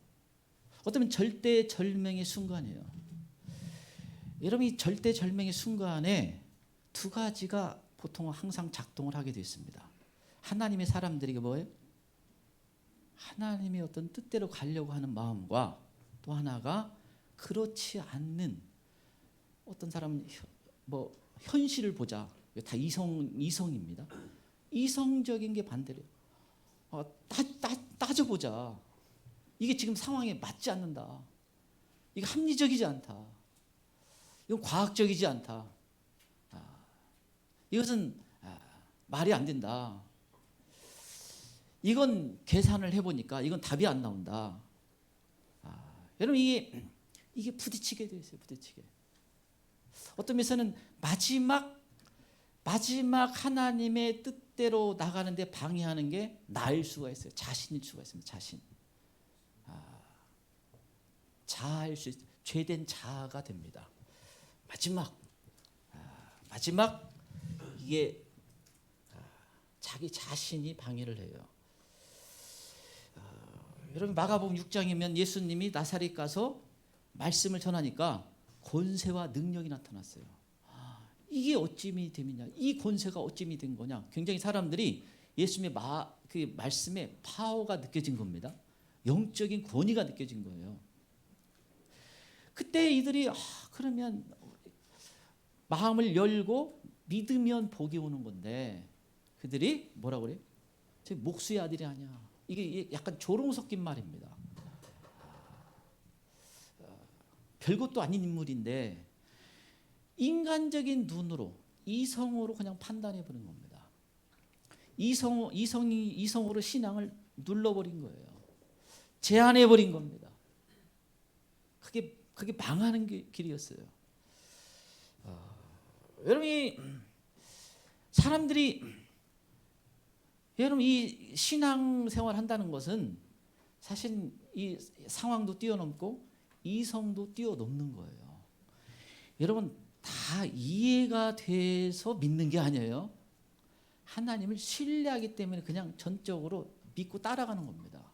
어쩌면 절대절명의 순간이에요. 여러분 이 절대절명의 순간에 두 가지가 보통 항상 작동을 하게 되어 있습니다. 하나님의 사람들이 뭐예요? 하나님의 어떤 뜻대로 가려고 하는 마음과 또 하나가 그렇지 않는 어떤 사람은 현실을 보자. 다 이성입니다. 이성적인 게 반대래요. 따져보자. 이게 지금 상황에 맞지 않는다. 이거 합리적이지 않다. 이건 과학적이지 않다. 이것은 말이 안 된다. 이건 계산을 해보니까 이건 답이 안 나온다. 여러분 이게 부딪히게 돼 있어요. 부딪히게. 어떤 면에서는 마지막 하나님의 뜻대로 나가는데 방해하는 게 나일 수가 있어요. 자신일 수가 있습니다. 자신. 자아일 수 있어요. 죄된 자아가 됩니다. 마지막 이게 자기 자신이 방해를 해요. 여러분 마가복음 6장이면 예수님이 나사렛 가서 말씀을 전하니까 권세와 능력이 나타났어요. 이게 어찌미 됨이냐? 이 권세가 어찌미 된 거냐? 굉장히 사람들이 예수님의 그 말씀에 파워가 느껴진 겁니다. 영적인 권위가 느껴진 거예요. 그때 이들이 그러면 마음을 열고 믿으면 복이 오는 건데 그들이 뭐라고 그래요? 저 목수의 아들이 아니야. 이게 약간 조롱 섞인 말입니다. 별것도 아닌 인물인데 인간적인 눈으로 이성으로 그냥 판단해 버린 겁니다. 이성으로 신앙을 눌러버린 거예요. 제한해 버린 겁니다. 그게 망하는 길이었어요. 여러분 이 사람들이 여러분 이 신앙생활 한다는 것은 사실 이 상황도 뛰어넘고 이성도 뛰어넘는 거예요. 여러분 다 이해가 돼서 믿는 게 아니에요. 하나님을 신뢰하기 때문에 그냥 전적으로 믿고 따라가는 겁니다.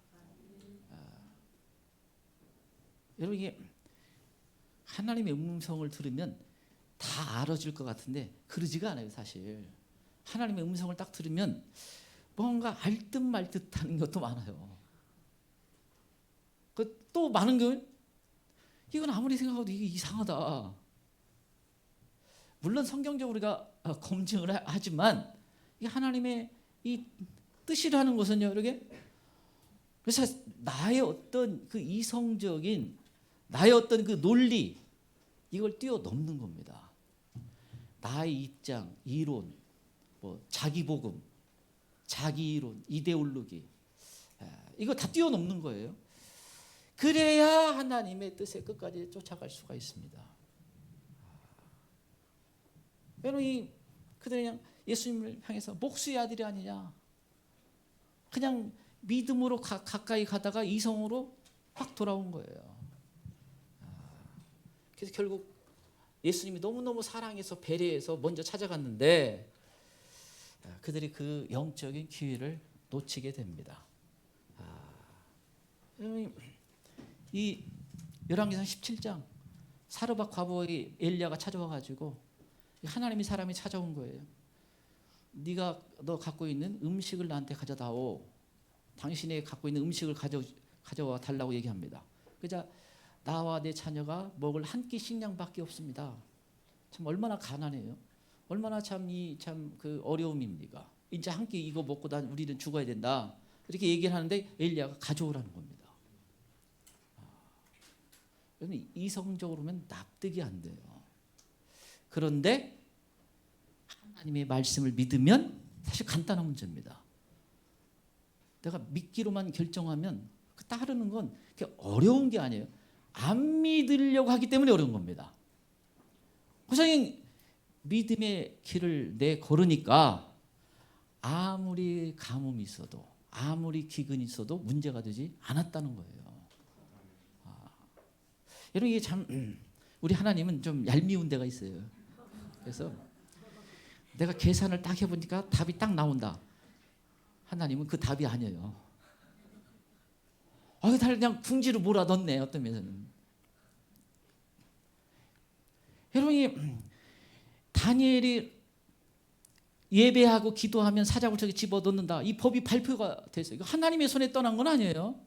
여러분 이게 하나님의 음성을 들으면 다 알아질 것 같은데 그러지가 않아요. 사실 하나님의 음성을 딱 들으면 뭔가 알 듯 말 듯하는 것도 많아요. 또 많은 경우는 이건 아무리 생각해도 이게 이상하다. 물론 성경적으로 우리가 검증을 하지만 이 하나님의 이 뜻이라는 것은요, 이렇게 그래서 나의 어떤 그 이성적인 나의 어떤 그 논리 이걸 뛰어넘는 겁니다. 나의 입장, 이론, 자기 복음, 자기 이론, 이데올로기 이거 다 뛰어넘는 거예요. 그래야 하나님의 뜻에 끝까지 쫓아갈 수가 있습니다. 여러분 그들이 그냥 예수님을 향해서 목수의 아들이 아니냐. 그냥 믿음으로 가까이 가다가 이성으로 확 돌아온 거예요. 그래서 결국 예수님이 너무너무 사랑해서 배려해서 먼저 찾아갔는데 그들이 그 영적인 기회를 놓치게 됩니다. 이 열왕기상 17장 사르밧 과부의 엘리야가 찾아와 가지고 하나님이 사람이 찾아온 거예요. 너 갖고 있는 음식을 나한테 가져다오. 당신이 갖고 있는 음식을 가져와 달라고 얘기합니다. 그러자 나와 내 자녀가 먹을 한 끼 식량밖에 없습니다. 참 얼마나 가난해요. 얼마나 참 그 어려움입니까? 이제 한 끼 이거 먹고 우리는 죽어야 된다. 이렇게 얘기를 하는데 엘리야가 가져오라는 겁니다. 여러분 이성적으로는 납득이 안 돼요. 그런데 하나님의 말씀을 믿으면 사실 간단한 문제입니다. 내가 믿기로만 결정하면 그 따르는 건 그렇게 어려운 게 아니에요. 안 믿으려고 하기 때문에 어려운 겁니다. 그냥 믿음의 길을 내 걸으니까 아무리 가뭄이 있어도 아무리 기근이 있어도 문제가 되지 않았다는 거예요. 여러분 이게 참 우리 하나님은 좀 얄미운 데가 있어요. 그래서 내가 계산을 딱 해보니까 답이 딱 나온다. 하나님은 그 답이 아니에요. 다 그냥 궁지로 몰아넣네 어떤 면에서는. 여러분이 다니엘이 예배하고 기도하면 사자굴석에 집어넣는다. 이 법이 발표가 됐어요. 이거 하나님의 손에 떠난 건 아니에요.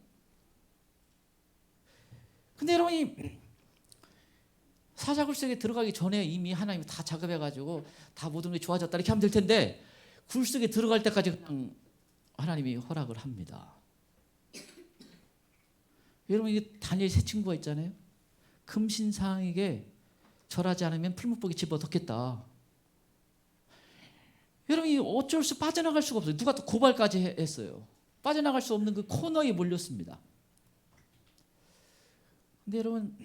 근데 여러분이 사자굴석에 들어가기 전에 이미 하나님이 다 작업해가지고 다 모든 게 좋아졌다 이렇게 하면 될 텐데 굴속에 들어갈 때까지 그냥 하나님이 허락을 합니다. 여러분 이게 다니엘 세 친구가 있잖아요. 금신상에게 절하지 않으면 풀무법에 집어넣겠다. 여러분 어쩔 수 빠져나갈 수가 없어요. 누가 또 고발까지 했어요. 빠져나갈 수 없는 그 코너에 몰렸습니다. 근데 여러분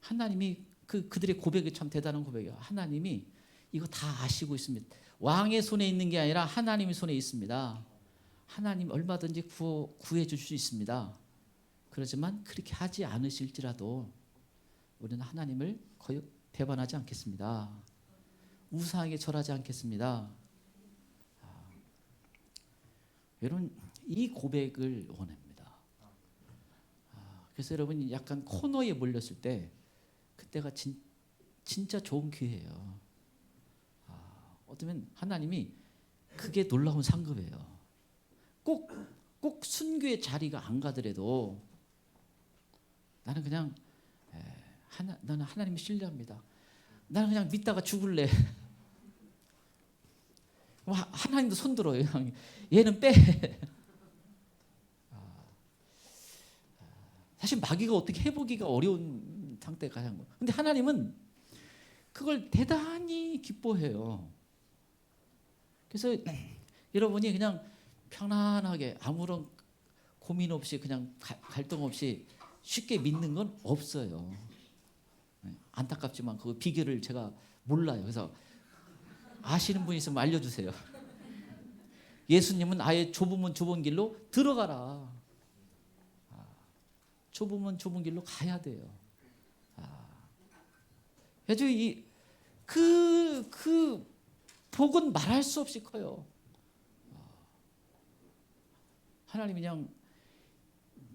하나님이 그들의 고백이 참 대단한 고백이에요. 하나님이 이거 다 아시고 있습니다. 왕의 손에 있는 게 아니라 하나님의 손에 있습니다. 하나님 얼마든지 구해 줄 수 있습니다. 그렇지만 그렇게 하지 않으실지라도 우리는 하나님을 거의 배반하지 않겠습니다. 우상에게 절하지 않겠습니다. 여러분 이 고백을 원합니다. 그래서 여러분 약간 코너에 몰렸을 때 그때가 진짜 좋은 기회예요. 어쩌면 하나님이 그게 놀라운 상급이에요. 꼭 순교의 자리가 안 가더라도 나는 그냥 나는 하나님을 신뢰합니다. 나는 그냥 믿다가 죽을래. 하나님도 손들어요. 얘는 빼. 사실 마귀가 어떻게 해보기가 어려운 상태가 한 거예요. 근데 하나님은 그걸 대단히 기뻐해요. 그래서 여러분이 그냥 편안하게 아무런 고민 없이 그냥 갈등 없이 쉽게 믿는 건 없어요. 안타깝지만 그 비결을 제가 몰라요. 그래서 아시는 분 있으면 알려주세요. 예수님은 아예 좁으면 좁은 길로 들어가라. 좁으면 좁은 길로 가야 돼요. 그래서 그 복은 말할 수 없이 커요. 하나님이 그냥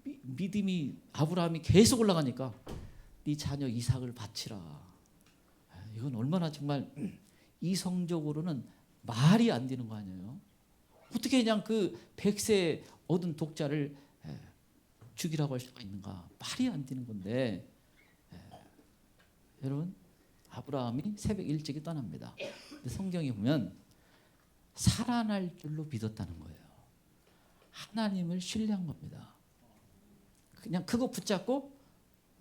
믿음이 아브라함이 계속 올라가니까 네 자녀 이삭을 바치라. 이건 얼마나 정말 이성적으로는 말이 안 되는 거 아니에요? 어떻게 그냥 그 100세 얻은 독자를 죽이라고 할 수가 있는가? 말이 안 되는 건데 여러분 아브라함이 새벽 일찍이 떠납니다. 근데 성경에 보면 살아날 줄로 믿었다는 거예요. 하나님을 신뢰한 겁니다. 그냥 그거 붙잡고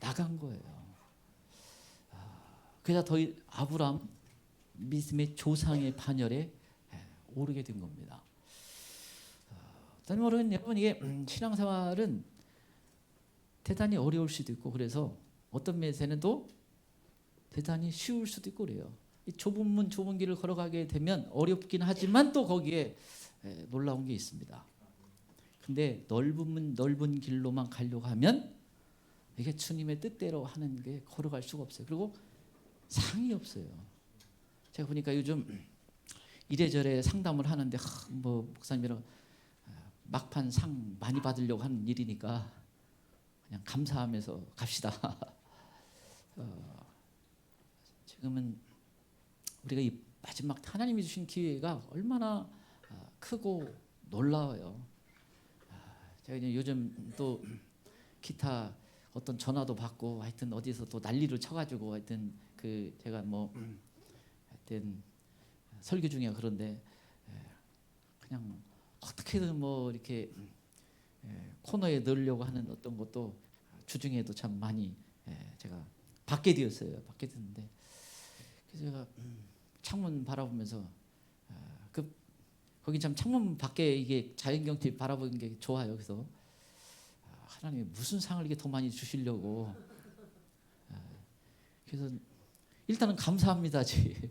나간 거예요. 그래서 아브라함 믿음의 조상의 반열에 오르게 된 겁니다. 여러분 이게 신앙생활은 대단히 어려울 수도 있고 그래서 어떤 면에서는 또 대단히 쉬울 수도 있고 그래요. 이 좁은 문 좁은 길을 걸어가게 되면 어렵긴 하지만 또 거기에 놀라운 게 있습니다. 근데 넓은 문 넓은 길로만 가려고 하면 이게 주님의 뜻대로 하는 게 걸어갈 수가 없어요. 그리고 상이 없어요. 제가 보니까 요즘 이래저래 상담을 하는데 뭐 목사님이랑 막판 상 많이 받으려고 하는 일이니까 그냥 감사하면서 갑시다. 지금은 우리가 이 마지막 하나님이 주신 기회가 얼마나 크고 놀라워요. 제가 이제 요즘 또 기타 어떤 전화도 받고 하여튼 어디서 또 난리를 쳐가지고 하여튼 그 제가 뭐 하여튼 설교 중에 그런데 그냥 어떻게든 뭐 이렇게 코너에 넣으려고 하는 어떤 것도 주중에도 참 많이 제가 받게 되었어요. 받게 됐는데 그래서 제가 창문 바라보면서 거기 참 창문 밖에 이게 자연경치 바라보는 게 좋아요. 그래서 하나님이 무슨 상을 이렇게 더 많이 주시려고 그래서 일단은 감사합니다지.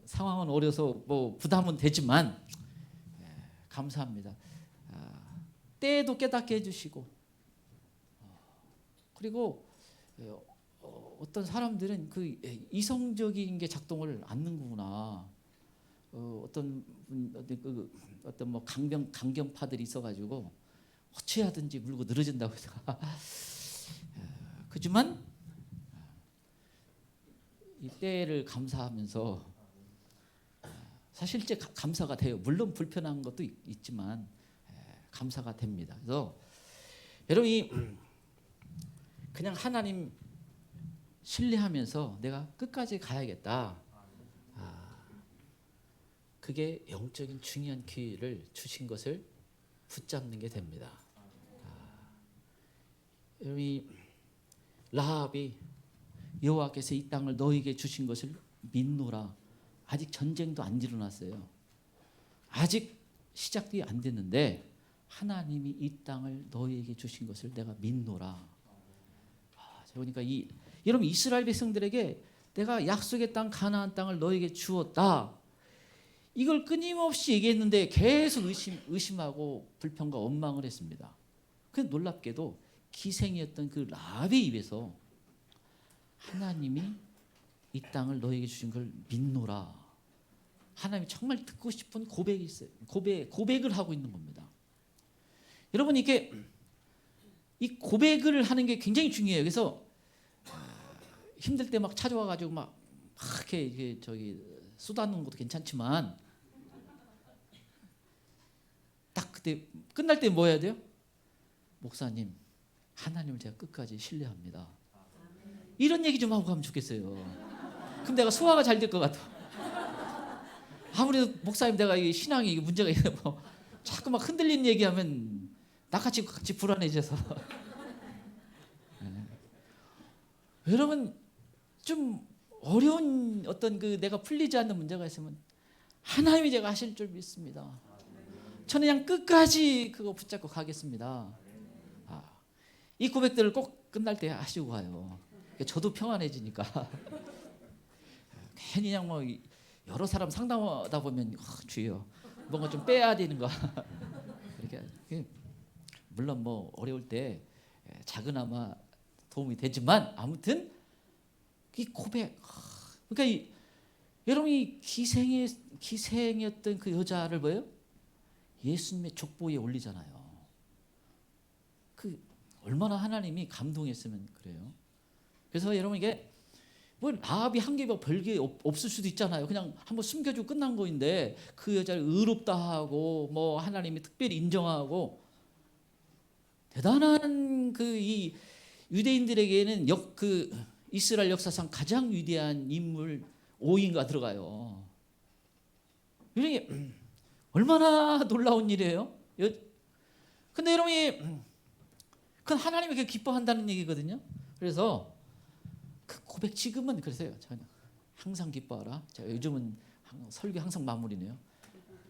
상황은 어려서 뭐 부담은 되지만 감사합니다. 때에도 깨닫게 해주시고 그리고 어떤 사람들은 그 이성적인 게 작동을 않는구나. 어떤 뭐 강경파들이 있어가지고 어찌하든지 물고 늘어진다고 해서 그지만 이 때를 감사하면서 사실 이제 감사가 돼요. 물론 불편한 것도 있지만 감사가 됩니다. 그래서 여러분이 그냥 하나님 신뢰하면서 내가 끝까지 가야겠다. 그게 영적인 중요한 기회를 주신 것을 붙잡는 게 됩니다. 여러분이 라합이 여호와께서 이 땅을 너에게 주신 것을 믿노라. 아직 전쟁도 안 일어났어요. 아직 시작이 안 됐는데 하나님이 이 땅을 너에게 주신 것을 내가 믿노라. 그러니까 여러분 이스라엘 백성들에게 내가 약속의 땅 가나안 땅을 너에게 주었다. 이걸 끊임없이 얘기했는데 계속 의심하고 불평과 원망을 했습니다. 그런데 놀랍게도 기생이었던 그 라합의 입에서 하나님이 이 땅을 너에게 주신 걸 믿노라. 하나님이 정말 듣고 싶은 고백이 있어요. 고백을 하고 있는 겁니다. 여러분 이게 이 고백을 하는 게 굉장히 중요해요. 그래서 힘들 때 막 찾아와가지고 막 이렇게 쏟아놓는 것도 괜찮지만 딱 그때 끝날 때 뭐 해야 돼요? 목사님, 하나님을 제가 끝까지 신뢰합니다. 이런 얘기 좀 하고 가면 좋겠어요. 그럼 내가 소화가 잘 될 것 같아. 아무래도 목사님 내가 이 신앙이 문제가 있는 뭐 자꾸 막 흔들리는 얘기하면 나같이 같이 불안해져서. 여러분 좀 어려운 어떤 그 내가 풀리지 않는 문제가 있으면 하나님이 제가 하실 줄 믿습니다. 저는 그냥 끝까지 그거 붙잡고 가겠습니다. 이 고백들을 꼭 끝날 때 하시고 가요. 저도 평안해지니까. 괜히 그냥 뭐 여러 사람 상담하다 보면 주여 뭔가 좀 빼야 되는 거. 이렇게 물론 뭐 어려울 때 작은아마 도움이 되지만 아무튼 이 고백. 그러니까 여러분이 기생이었던 그 여자를 뭐예요? 예수님의 족보에 올리잖아요. 그 얼마나 하나님이 감동했으면 그래요. 그래서 여러분 이게 뭐 라합이 한 게 별게 없을 수도 있잖아요. 그냥 한번 숨겨주고 끝난 거인데 그 여자를 의롭다 하고 뭐 하나님이 특별히 인정하고 대단한 그 이 유대인들에게는 그 이스라엘 역사상 가장 위대한 인물 5인가 들어가요. 이게 얼마나 놀라운 일이에요. 근데 여러분이 그건 하나님이 그렇게 기뻐한다는 얘기거든요. 그래서 그 고백 지금은 그러세요. 저는 항상 기뻐하라. 제가 요즘은 설교 항상 마무리네요.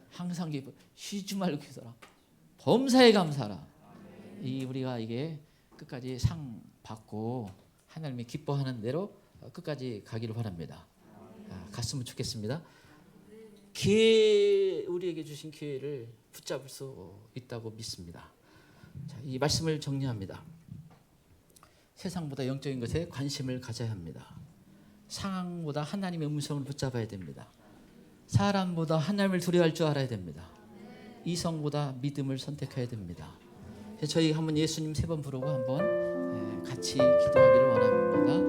항상 기뻐. 쉬지 말고 기도하라. 범사에 감사하라. 우리가 이게 끝까지 상 받고 하나님이 기뻐하는 대로 끝까지 가기를 바랍니다. 갔으면 좋겠습니다. 우리에게 주신 기회를 붙잡을 수 있다고 믿습니다. 자, 이 말씀을 정리합니다. 세상보다 영적인 것에 관심을 가져야 합니다. 상황보다 하나님의 음성을 붙잡아야 됩니다. 사람보다 하나님을 두려워할 줄 알아야 됩니다. 이성보다 믿음을 선택해야 됩니다. 저희 한번 예수님 3번 부르고 한번 같이 기도하기를 원합니다.